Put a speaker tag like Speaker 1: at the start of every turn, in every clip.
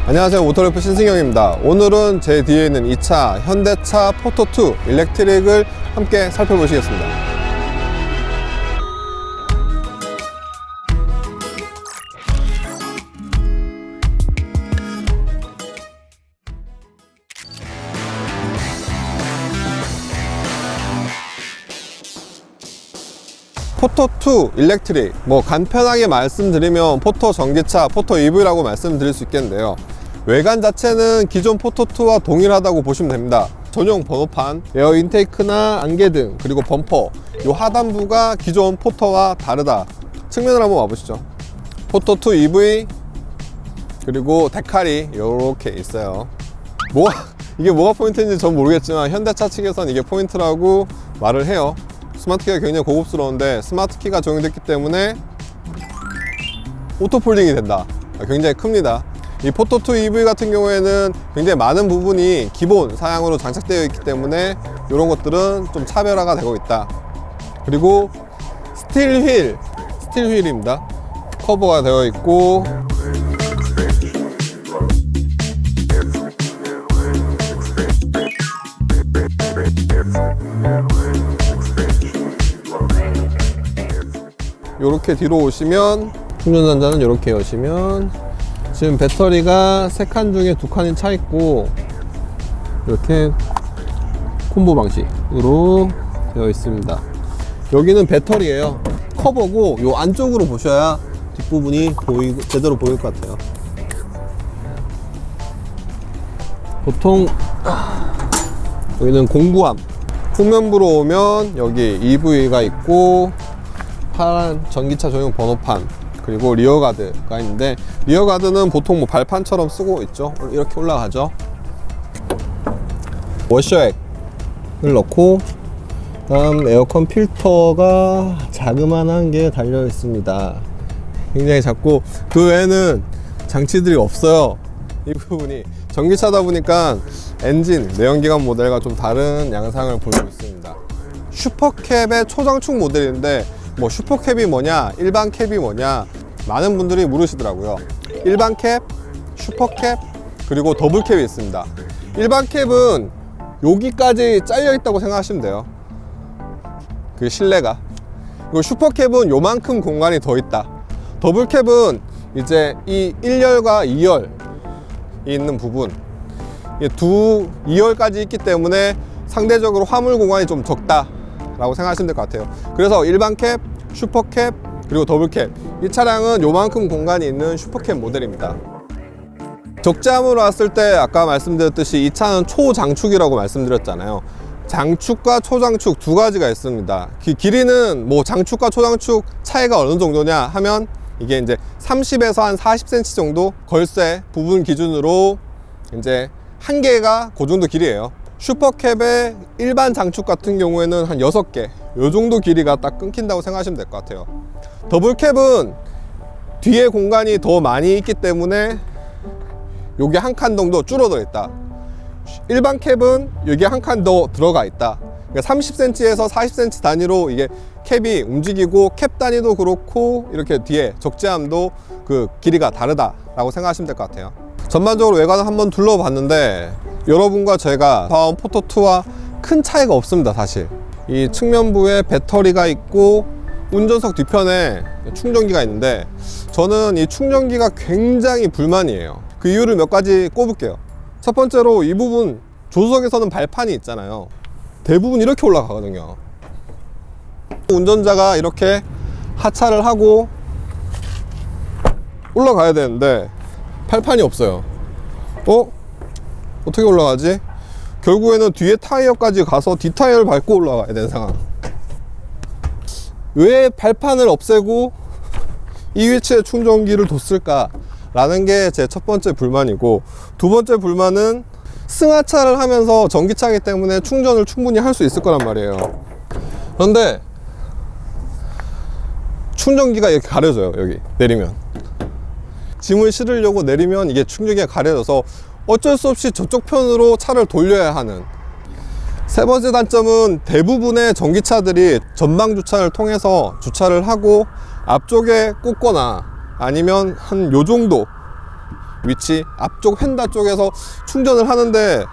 Speaker 1: 안녕하세요, 오토래프 신승영입니다. 오늘은 제 뒤에 있는 이 차 현대차 포토2 일렉트릭을 함께 살펴보시겠습니다. 포토2 일렉트릭, 간편하게 말씀드리면 포토 전기차, 포토 EV라고 말씀드릴 수 있겠는데요. 외관 자체는 기존 포토2와 동일하다고 보시면 됩니다. 전용 번호판, 에어 인테이크나 안개등, 그리고 범퍼, 이 하단부가 기존 포토와 다르다. 측면을 한번 와보시죠. 포토2 EV, 그리고 데칼이 이렇게 있어요. 이게 뭐가 포인트인지 전 모르겠지만 현대차 측에서는 이게 포인트라고 말을 해요. 스마트키가 굉장히 고급스러운데 스마트키가 적용됐기 때문에 오토폴딩이 된다. 굉장히 큽니다. 이 포토2 EV 같은 경우에는 굉장히 많은 부분이 기본 사양으로 장착되어 있기 때문에 이런 것들은 좀 차별화가 되고 있다. 그리고 스틸 휠입니다. 커버가 되어 있고, 이렇게 뒤로 오시면 충전단자는 이렇게 여시면 지금 배터리가 3칸 중에 2칸이 차 있고 이렇게 콤보 방식으로 되어 있습니다. 여기는 배터리예요. 커버고 요 안쪽으로 보셔야 뒷부분이 제대로 보일 것 같아요. 보통 여기는 공구함, 후면부로 오면 여기 EV가 있고 파란 전기차 전용 번호판, 그리고 리어가드가 있는데 리어가드는 보통 발판처럼 쓰고 있죠. 이렇게 올라가죠. 워셔액을 넣고, 다음 에어컨 필터가 자그만한 게 달려 있습니다. 굉장히 작고 그 외에는 장치들이 없어요. 이 부분이 전기차다 보니까 엔진, 내연기관 모델과 좀 다른 양상을 보이고 있습니다. 슈퍼캡의 초장축 모델인데 슈퍼캡이 뭐냐, 일반 캡이 뭐냐, 많은 분들이 물으시더라고요. 일반 캡, 슈퍼캡, 그리고 더블 캡이 있습니다. 일반 캡은 여기까지 잘려 있다고 생각하시면 돼요. 그 실내가. 그리고 슈퍼캡은 요만큼 공간이 더 있다. 더블 캡은 이제 이 1열과 2열이 있는 부분, 2열까지 있기 때문에 상대적으로 화물 공간이 좀 적다 라고 생각하시면 될 것 같아요. 그래서 일반 캡, 슈퍼캡, 그리고 더블캡, 이 차량은 요만큼 공간이 있는 슈퍼캡 모델입니다. 적재함으로 왔을 때 아까 말씀드렸듯이 이 차는 초장축이라고 말씀드렸잖아요. 장축과 초장축 두 가지가 있습니다. 길이는 장축과 초장축 차이가 어느 정도냐 하면 이게 이제 30에서 한 40cm 정도, 걸쇠 부분 기준으로 이제 한 개가 그 정도 길이에요. 슈퍼캡의 일반 장축 같은 경우에는 한 6개, 요 정도 길이가 딱 끊긴다고 생각하시면 될 것 같아요. 더블캡은 뒤에 공간이 더 많이 있기 때문에 요게 한 칸 정도 줄어들어 있다. 일반 캡은 여기 한 칸 더 들어가 있다. 그러니까 30cm에서 40cm 단위로 이게 캡이 움직이고, 캡 단위도 그렇고 이렇게 뒤에 적재함도 그 길이가 다르다라고 생각하시면 될 것 같아요. 전반적으로 외관을 한번 둘러봤는데 여러분과 제가 봐온 포토2와 큰 차이가 없습니다. 사실 이 측면부에 배터리가 있고 운전석 뒤편에 충전기가 있는데 저는 이 충전기가 굉장히 불만이에요. 그 이유를 몇 가지 꼽을게요. 첫 번째로 이 부분 조수석에서는 발판이 있잖아요. 대부분 이렇게 올라가거든요. 운전자가 이렇게 하차를 하고 올라가야 되는데 발판이 없어요. 어떻게 올라가지? 결국에는 뒤에 타이어까지 가서 뒷타이어를 밟고 올라가야 되는 상황. 왜 발판을 없애고 이 위치에 충전기를 뒀을까 라는 게 제 첫 번째 불만이고, 두 번째 불만은 승하차를 하면서 전기차이기 때문에 충전을 충분히 할 수 있을 거란 말이에요. 그런데 충전기가 이렇게 가려져요. 여기 내리면 짐을 실으려고 내리면 이게 충전기가 가려져서 어쩔 수 없이 저쪽 편으로 차를 돌려야 하는. 세 번째 단점은 대부분의 전기차들이 전방 주차를 통해서 주차를 하고 앞쪽에 꽂거나 아니면 한 요 정도 위치 앞쪽 휀다 쪽에서 충전을 하는데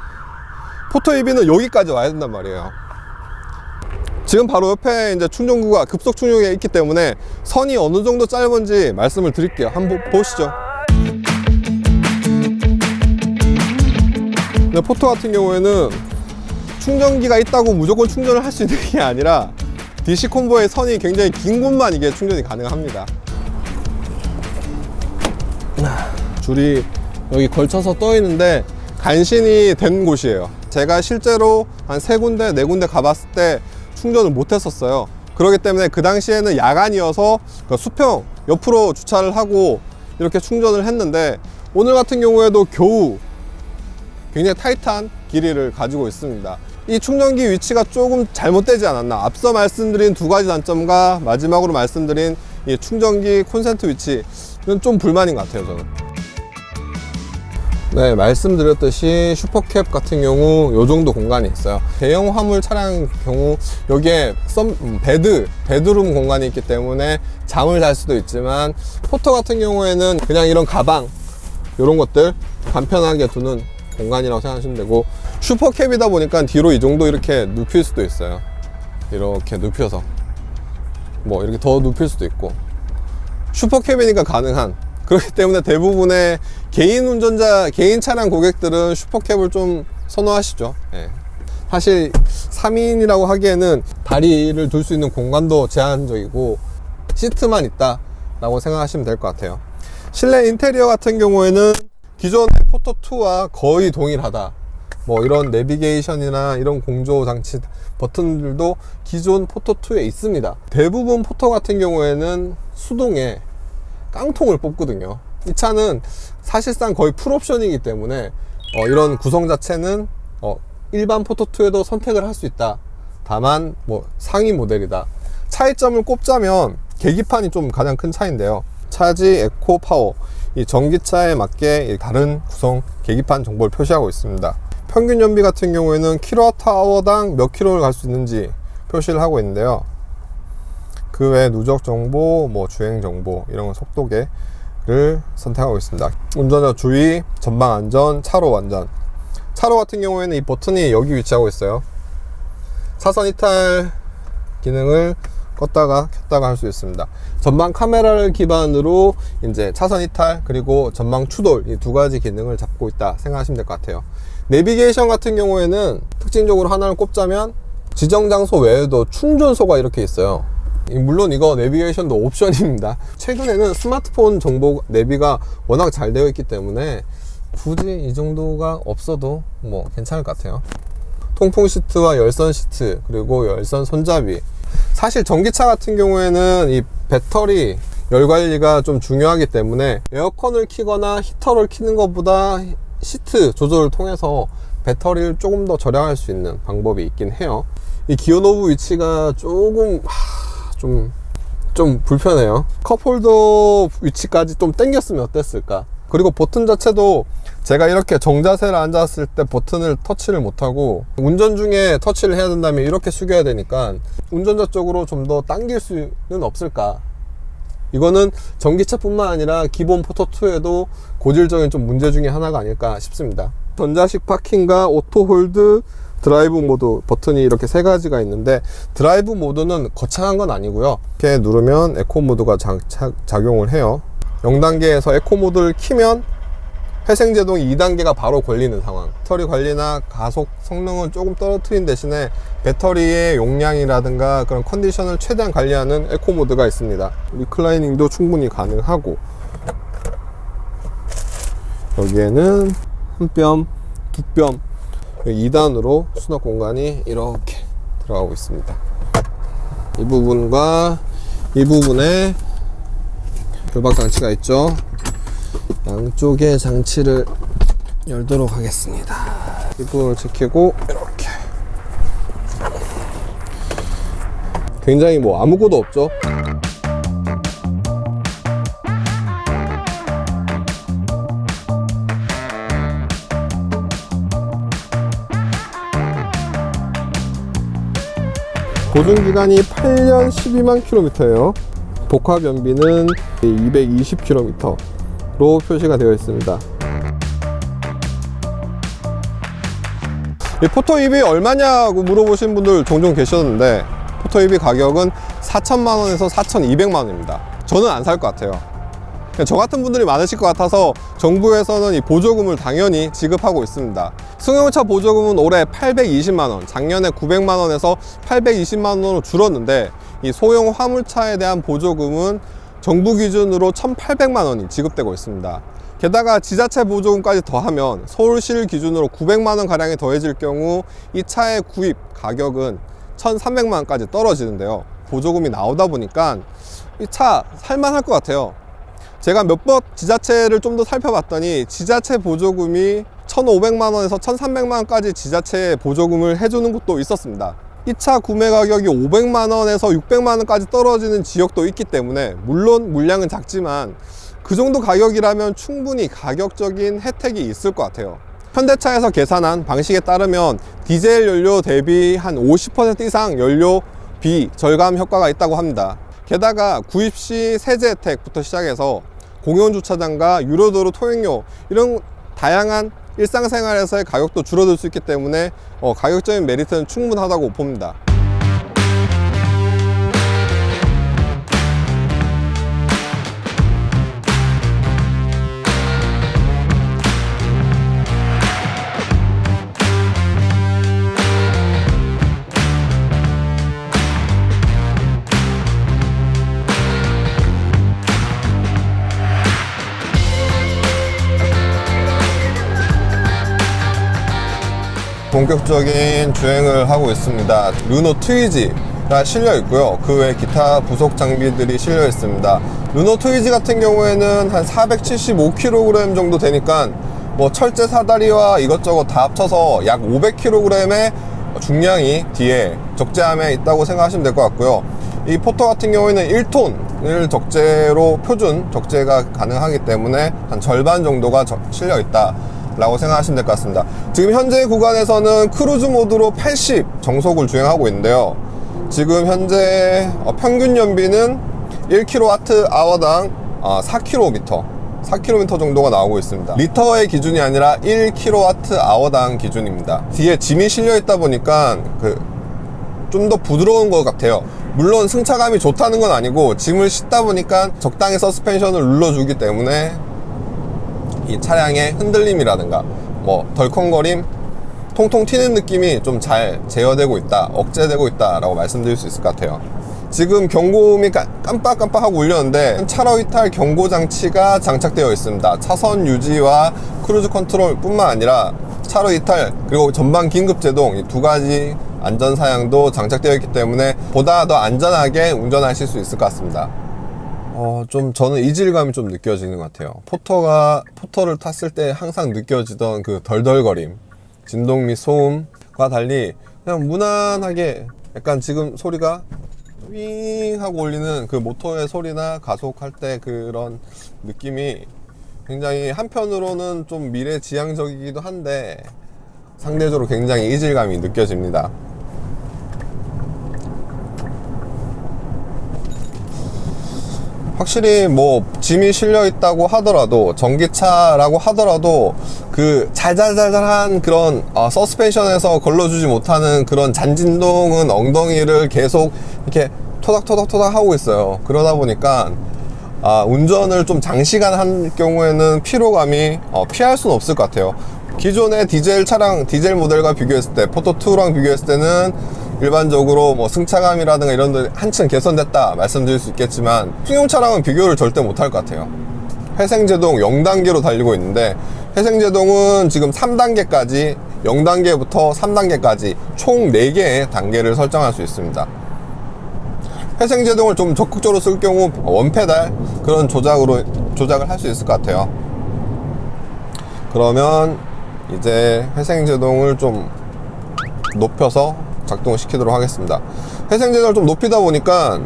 Speaker 1: 포토 EV는 여기까지 와야 된단 말이에요. 지금 바로 옆에 이제 충전구가 급속 충전기가 있기 때문에 선이 어느 정도 짧은지 말씀을 드릴게요. 한번 보시죠. 근데 포토 같은 경우에는 충전기가 있다고 무조건 충전을 할 수 있는 게 아니라 DC 콤보의 선이 굉장히 긴 곳만 이게 충전이 가능합니다. 줄이 여기 걸쳐서 떠 있는데 간신히 된 곳이에요. 제가 실제로 한 3군데, 4군데 가봤을 때 충전을 못 했었어요. 그렇기 때문에 그 당시에는 야간이어서 수평 옆으로 주차를 하고 이렇게 충전을 했는데, 오늘 같은 경우에도 겨우 굉장히 타이트한 길이를 가지고 있습니다. 이 충전기 위치가 조금 잘못되지 않았나. 앞서 말씀드린 2가지 단점과 마지막으로 말씀드린 이 충전기 콘센트 위치는 좀 불만인 것 같아요, 저는. 네, 말씀드렸듯이 슈퍼캡 같은 경우 요 정도 공간이 있어요. 대형 화물 차량 경우 여기에 베드룸 공간이 있기 때문에 잠을 잘 수도 있지만, 포터 같은 경우에는 그냥 이런 가방 이런 것들 간편하게 두는 공간이라고 생각하시면 되고, 슈퍼캡이다 보니까 뒤로 이 정도 이렇게 눕힐 수도 있어요. 이렇게 눕혀서 뭐 이렇게 더 눕힐 수도 있고, 슈퍼캡이니까 가능한. 그렇기 때문에 대부분의 개인 운전자, 개인 차량 고객들은 슈퍼캡을 좀 선호하시죠. 예. 사실 3인이라고 하기에는 다리를 둘 수 있는 공간도 제한적이고 시트만 있다 라고 생각하시면 될 것 같아요. 실내 인테리어 같은 경우에는 기존의 포토2와 거의 동일하다. 뭐 이런 내비게이션이나 이런 공조 장치 버튼들도 기존 포토2에 있습니다. 대부분 포토 같은 경우에는 수동에 깡통을 뽑거든요. 이 차는 사실상 거의 풀옵션이기 때문에 이런 구성 자체는 일반 포토2에도 선택을 할 수 있다. 다만 뭐 상위 모델이다. 차이점을 꼽자면 계기판이 좀 가장 큰 차이인데요. 차지 에코 파워, 이 전기차에 맞게 다른 구성 계기판 정보를 표시하고 있습니다. 평균 연비 같은 경우에는 킬로와트아워당 몇 킬로를 갈 수 있는지 표시를 하고 있는데요. 그 외에 누적 정보, 뭐 주행 정보, 이런 속도계를 선택하고 있습니다. 운전자 주의, 전방 안전, 차로 완전. 차로 같은 경우에는 이 버튼이 여기 위치하고 있어요. 차선 이탈 기능을 껐다가 켰다가 할 수 있습니다. 전방 카메라를 기반으로 이제 차선 이탈 그리고 전방 추돌, 이 2가지 기능을 잡고 있다 생각하시면 될 것 같아요. 내비게이션 같은 경우에는 특징적으로 하나를 꼽자면 지정 장소 외에도 충전소가 이렇게 있어요. 물론 이거 내비게이션도 옵션입니다. 최근에는 스마트폰 정보 내비가 워낙 잘 되어 있기 때문에 굳이 이 정도가 없어도 뭐 괜찮을 것 같아요. 통풍 시트와 열선 시트, 그리고 열선 손잡이. 사실 전기차 같은 경우에는 이 배터리 열 관리가 좀 중요하기 때문에 에어컨을 켜거나 히터를 켜는 것보다 시트 조절을 통해서 배터리를 조금 더 절약할 수 있는 방법이 있긴 해요. 이 기어 노브 위치가 조금 좀 불편해요. 컵홀더 위치까지 좀 당겼으면 어땠을까. 그리고 버튼 자체도 제가 이렇게 정자세를 앉았을 때 버튼을 터치를 못하고, 운전 중에 터치를 해야 된다면 이렇게 숙여야 되니까 운전자 쪽으로 좀 더 당길 수는 없을까. 이거는 전기차뿐만 아니라 기본 포토2에도 고질적인 좀 문제 중에 하나가 아닐까 싶습니다. 전자식 파킹과 오토 홀드, 드라이브 모드 버튼이 이렇게 3가지가 있는데, 드라이브 모드는 거창한 건 아니고요. 이렇게 누르면 에코 모드가 작용을 해요. 0단계에서 에코 모드를 키면 회생제동 2단계가 바로 걸리는 상황. 배터리 관리나 가속 성능은 조금 떨어뜨린 대신에 배터리의 용량이라든가 그런 컨디션을 최대한 관리하는 에코 모드가 있습니다. 리클라이닝도 충분히 가능하고, 여기에는 한 뼘, 2뼘 2단으로 수납 공간이 이렇게 들어가고 있습니다. 이 부분과 이 부분에 결박 장치가 있죠. 양쪽의 장치를 열도록 하겠습니다. 이 부분을 지키고 이렇게. 굉장히 뭐 아무것도 없죠. 보증기간이 8년 12만 킬로미터예요. 복합연비는 220km로 표시가 되어 있습니다. 이 포터 EV 얼마냐고 물어보신 분들 종종 계셨는데, 포터 EV 가격은 4천만 원에서 4,200만 원입니다. 저는 안 살 것 같아요. 저 같은 분들이 많으실 것 같아서 정부에서는 이 보조금을 당연히 지급하고 있습니다. 승용차 보조금은 올해 820만 원, 작년에 900만 원에서 820만 원으로 줄었는데, 이 소형 화물차에 대한 보조금은 정부 기준으로 1,800만 원이 지급되고 있습니다. 게다가 지자체 보조금까지 더하면 서울시를 기준으로 900만 원 가량이 더해질 경우 이 차의 구입 가격은 1,300만 원까지 떨어지는데요. 보조금이 나오다 보니까 이 차 살만할 것 같아요. 제가 몇 번 지자체를 좀 더 살펴봤더니 지자체 보조금이 1,500만 원에서 1,300만 원까지 지자체 보조금을 해주는 곳도 있었습니다. 이 차 구매 가격이 500만 원에서 600만 원까지 떨어지는 지역도 있기 때문에, 물론 물량은 작지만 그 정도 가격이라면 충분히 가격적인 혜택이 있을 것 같아요. 현대차에서 계산한 방식에 따르면 디젤 연료 대비 한 50% 이상 연료비 절감 효과가 있다고 합니다. 게다가 구입 시 세제 혜택부터 시작해서 공용주차장과 유료도로 통행료, 이런 다양한 일상생활에서의 가격도 줄어들 수 있기 때문에 가격적인 메리트는 충분하다고 봅니다. 본격적인 주행을 하고 있습니다. 르노 트위지가 실려 있고요. 그 외 기타 부속 장비들이 실려 있습니다. 르노 트위지 같은 경우에는 한 475kg 정도 되니까 뭐 철제 사다리와 이것저것 다 합쳐서 약 500kg의 중량이 뒤에 적재함에 있다고 생각하시면 될 것 같고요. 이 포터 같은 경우에는 1톤을 적재로 표준 적재가 가능하기 때문에 한 절반 정도가 실려 있다 라고 생각하시면 될 것 같습니다. 지금 현재 구간에서는 크루즈 모드로 80 정속을 주행하고 있는데요. 지금 현재 평균 연비는 1kWh당 4km 정도가 나오고 있습니다. 리터의 기준이 아니라 1kWh당 기준입니다. 뒤에 짐이 실려 있다 보니까 좀 더 부드러운 것 같아요. 물론 승차감이 좋다는 건 아니고, 짐을 싣다 보니까 적당히 서스펜션을 눌러주기 때문에 이 차량의 흔들림이라든가 뭐 덜컹거림, 통통 튀는 느낌이 좀 잘 제어되고 있다, 억제되고 있다 라고 말씀드릴 수 있을 것 같아요. 지금 경고음이 깜빡깜빡하고 울렸는데 차로 이탈 경고 장치가 장착되어 있습니다. 차선 유지와 크루즈 컨트롤 뿐만 아니라 차로 이탈 그리고 전방 긴급 제동, 이 두 가지 안전 사양도 장착되어 있기 때문에 보다 더 안전하게 운전하실 수 있을 것 같습니다. 저는 이질감이 좀 느껴지는 것 같아요. 포터를 탔을 때 항상 느껴지던 그 덜덜거림, 진동 및 소음과 달리 그냥 무난하게, 약간 지금 소리가 윙 하고 울리는 그 모터의 소리나 가속할 때 그런 느낌이 굉장히, 한편으로는 좀 미래지향적이기도 한데 상대적으로 굉장히 이질감이 느껴집니다. 확실히 뭐 짐이 실려 있다고 하더라도, 전기차라고 하더라도 그 잘잘잘잘한 그런 서스펜션에서 걸러주지 못하는 그런 잔진동은 엉덩이를 계속 이렇게 토닥토닥토닥 하고 있어요. 그러다 보니까 운전을 좀 장시간 한 경우에는 피로감이 피할 수는 없을 것 같아요. 기존의 디젤 모델과 비교했을 때, 포터2랑 비교했을 때는 일반적으로 뭐 승차감이라든가 이런 데 한층 개선됐다 말씀드릴 수 있겠지만, 승용차랑은 비교를 절대 못할 것 같아요. 회생제동 0단계로 달리고 있는데, 회생제동은 지금 3단계까지, 0단계부터 3단계까지 총 4개의 단계를 설정할 수 있습니다. 회생제동을 좀 적극적으로 쓸 경우 원페달 그런 조작을 할 수 있을 것 같아요. 그러면 이제 회생제동을 좀 높여서 작동을 시키도록 하겠습니다. 회생제동을 좀 높이다 보니까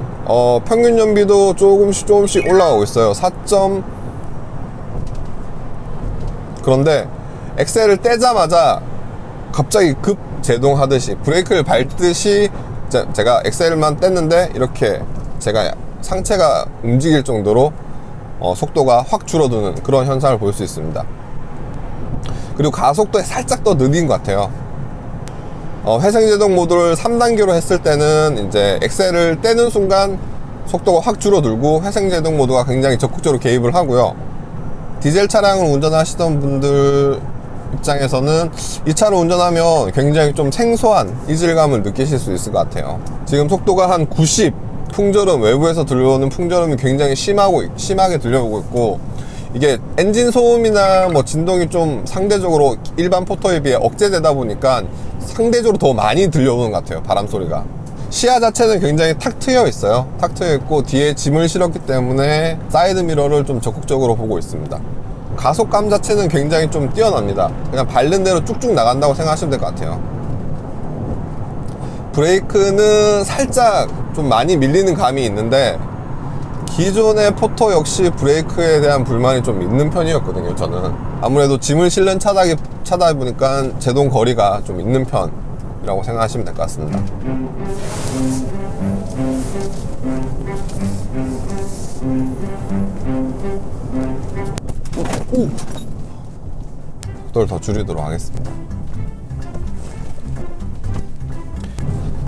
Speaker 1: 평균 연비도 조금씩 올라가고 있어요. 그런데 엑셀을 떼자마자 갑자기 급 제동하듯이, 브레이크를 밟듯이 제가 엑셀만 뗐는데 이렇게 제가 상체가 움직일 정도로 속도가 확 줄어드는 그런 현상을 볼 수 있습니다. 그리고 가속도에 살짝 더 느린 것 같아요. 회생제동 모드를 3단계로 했을 때는 이제 엑셀을 떼는 순간 속도가 확 줄어들고 회생제동 모드가 굉장히 적극적으로 개입을 하고요. 디젤 차량을 운전하시던 분들 입장에서는 이 차를 운전하면 굉장히 좀 생소한 이질감을 느끼실 수 있을 것 같아요. 지금 속도가 한 90, 풍절음, 외부에서 들려오는 풍절음이 굉장히 심하게 들려오고 있고, 이게 엔진 소음이나 뭐 진동이 좀 상대적으로 일반 포터에 비해 억제되다 보니까 상대적으로 더 많이 들려오는 것 같아요, 바람 소리가. 시야 자체는 굉장히 탁 트여 있어요. 탁 트여 있고 뒤에 짐을 실었기 때문에 사이드 미러를 좀 적극적으로 보고 있습니다. 가속감 자체는 굉장히 좀 뛰어납니다. 그냥 밟는 대로 쭉쭉 나간다고 생각하시면 될 것 같아요. 브레이크는 살짝 좀 많이 밀리는 감이 있는데, 기존의 포터 역시 브레이크에 대한 불만이 좀 있는 편이었거든요. 저는 아무래도 짐을 실는 차다 보니까 제동 거리가 좀 있는 편이라고 생각하시면 될 것 같습니다. 속도를 더 줄이도록 하겠습니다.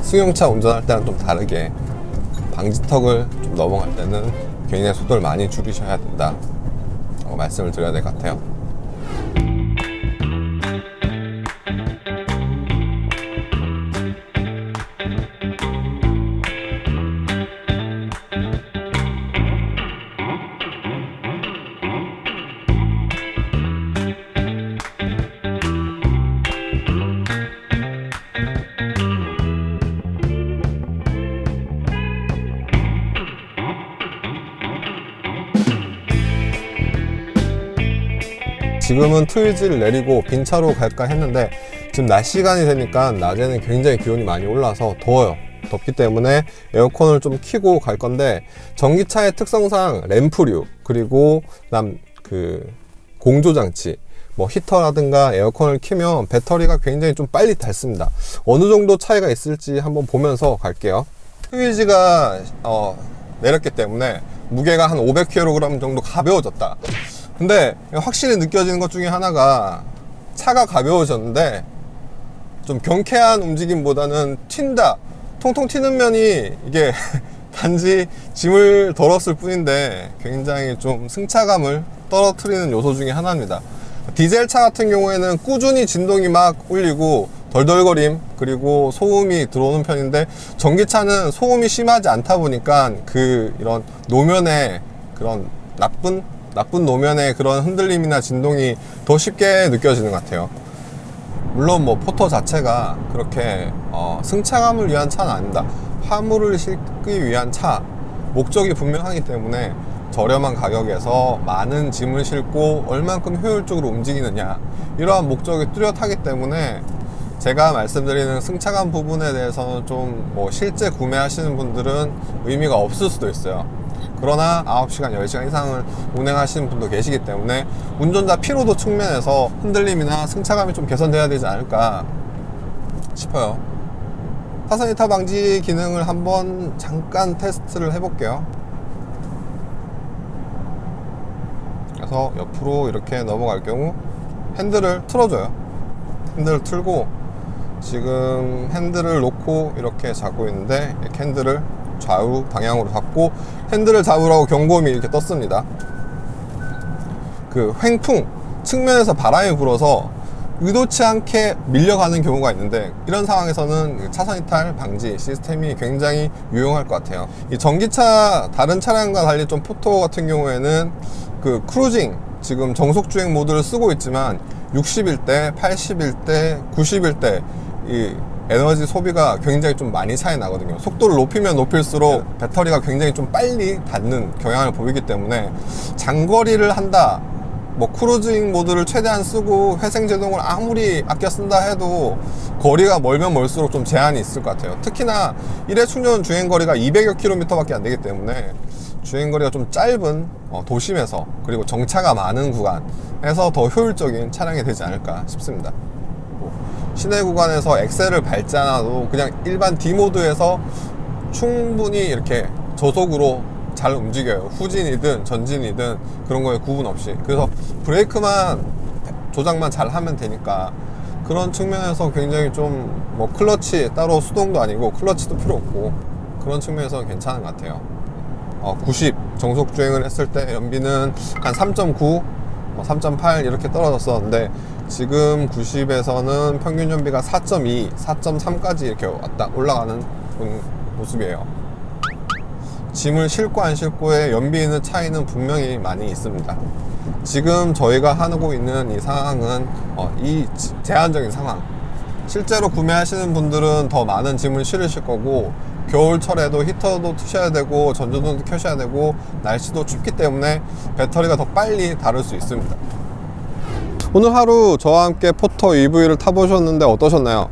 Speaker 1: 승용차 운전할 때는 좀 다르게 방지턱을 좀 넘어갈 때는 굉장히 속도를 많이 줄이셔야 된다 말씀을 드려야 될 것 같아요. 지금은 트위지를 내리고 빈 차로 갈까 했는데, 지금 낮 시간이 되니까 낮에는 굉장히 기온이 많이 올라서 더워요. 덥기 때문에 에어컨을 좀 켜고 갈 건데, 전기차의 특성상 램프류, 그리고 그다음 공조장치, 뭐 히터라든가 에어컨을 켜면 배터리가 굉장히 좀 빨리 닳습니다. 어느 정도 차이가 있을지 한번 보면서 갈게요. 트위지가 내렸기 때문에 무게가 한 500kg 정도 가벼워졌다. 근데 확실히 느껴지는 것 중에 하나가, 차가 가벼워졌는데 좀 경쾌한 움직임보다는 튄다, 통통 튀는 면이 이게 단지 짐을 덜었을 뿐인데 굉장히 좀 승차감을 떨어뜨리는 요소 중에 하나입니다. 디젤 차 같은 경우에는 꾸준히 진동이 막 울리고 덜덜거림, 그리고 소음이 들어오는 편인데, 전기차는 소음이 심하지 않다 보니까 이런 노면의 그런 나쁜 노면의 그런 흔들림이나 진동이 더 쉽게 느껴지는 것 같아요. 물론 뭐 포터 자체가 그렇게 승차감을 위한 차는 아닙니다. 화물을 싣기 위한 차, 목적이 분명하기 때문에 저렴한 가격에서 많은 짐을 싣고 얼만큼 효율적으로 움직이느냐, 이러한 목적이 뚜렷하기 때문에 제가 말씀드리는 승차감 부분에 대해서는 좀 뭐 실제 구매하시는 분들은 의미가 없을 수도 있어요. 그러나 9시간, 10시간 이상을 운행하시는 분도 계시기 때문에 운전자 피로도 측면에서 흔들림이나 승차감이 좀 개선돼야 되지 않을까 싶어요. 타선 이탈 방지 기능을 한번 잠깐 테스트를 해볼게요. 그래서 옆으로 이렇게 넘어갈 경우 핸들을 틀어줘요. 핸들을 틀고, 지금 핸들을 놓고 이렇게 잡고 있는데, 이렇게 핸들을 좌우 방향으로 잡고 핸들을 잡으라고 경고음이 이렇게 떴습니다. 횡풍 측면에서 바람이 불어서 의도치 않게 밀려가는 경우가 있는데, 이런 상황에서는 차선 이탈 방지 시스템이 굉장히 유용할 것 같아요. 이 전기차 다른 차량과 달리 좀 포터 같은 경우에는 크루징, 지금 정속 주행 모드를 쓰고 있지만 60일 때, 80일 때, 90일 때 이 에너지 소비가 굉장히 좀 많이 차이 나거든요. 속도를 높이면 높일수록 배터리가 굉장히 좀 빨리 닳는 경향을 보이기 때문에, 장거리를 한다, 뭐 크루징 모드를 최대한 쓰고 회생제동을 아무리 아껴 쓴다 해도 거리가 멀면 멀수록 좀 제한이 있을 것 같아요. 특히나 1회 충전 주행거리가 200여 km 밖에 안 되기 때문에 주행거리가 좀 짧은 도심에서, 그리고 정차가 많은 구간에서 더 효율적인 차량이 되지 않을까 싶습니다. 시내 구간에서 엑셀을 밟지 않아도 그냥 일반 D모드에서 충분히 이렇게 저속으로 잘 움직여요. 후진이든 전진이든 그런 거에 구분 없이. 그래서 브레이크만 조작만 잘 하면 되니까 그런 측면에서 굉장히 좀 뭐 클러치 따로 수동도 아니고 클러치도 필요 없고 그런 측면에서 괜찮은 것 같아요. 90 정속 주행을 했을 때 연비는 한 3.9, 3.8 이렇게 떨어졌었는데 지금 90에서는 평균 연비가 4.2, 4.3까지 이렇게 올라가는 모습이에요. 짐을 싣고 안 싣고의 연비의 차이는 분명히 많이 있습니다. 지금 저희가 하고 있는 이 상황은 이 제한적인 상황, 실제로 구매하시는 분들은 더 많은 짐을 실으실 거고 겨울철에도 히터도 트셔야 되고 전조등도 켜셔야 되고 날씨도 춥기 때문에 배터리가 더 빨리 닳을 수 있습니다. 오늘 하루 저와 함께 포터 EV를 타보셨는데 어떠셨나요?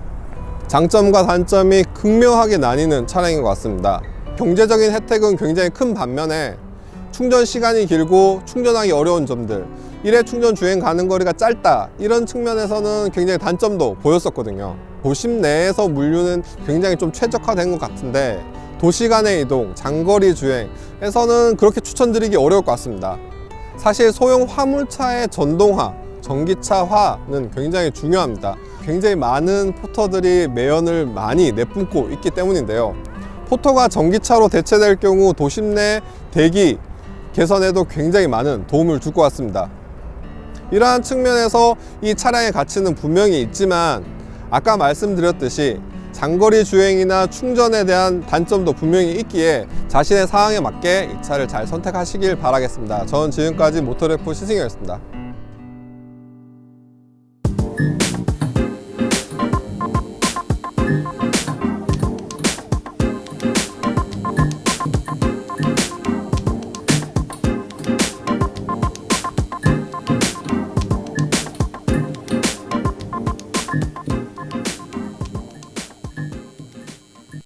Speaker 1: 장점과 단점이 극명하게 나뉘는 차량인 것 같습니다. 경제적인 혜택은 굉장히 큰 반면에 충전 시간이 길고 충전하기 어려운 점들, 일회 충전 주행 가는 거리가 짧다, 이런 측면에서는 굉장히 단점도 보였었거든요. 도심 내에서 물류는 굉장히 좀 최적화된 것 같은데 도시 간의 이동, 장거리 주행에서는 그렇게 추천드리기 어려울 것 같습니다. 사실 소형 화물차의 전동화, 전기차화는 굉장히 중요합니다. 굉장히 많은 포터들이 매연을 많이 내뿜고 있기 때문인데요. 포터가 전기차로 대체될 경우 도심 내 대기 개선에도 굉장히 많은 도움을 줄 것 같습니다. 이러한 측면에서 이 차량의 가치는 분명히 있지만 아까 말씀드렸듯이 장거리 주행이나 충전에 대한 단점도 분명히 있기에 자신의 상황에 맞게 이 차를 잘 선택하시길 바라겠습니다. 저는 지금까지 모터래프 시승이었습니다.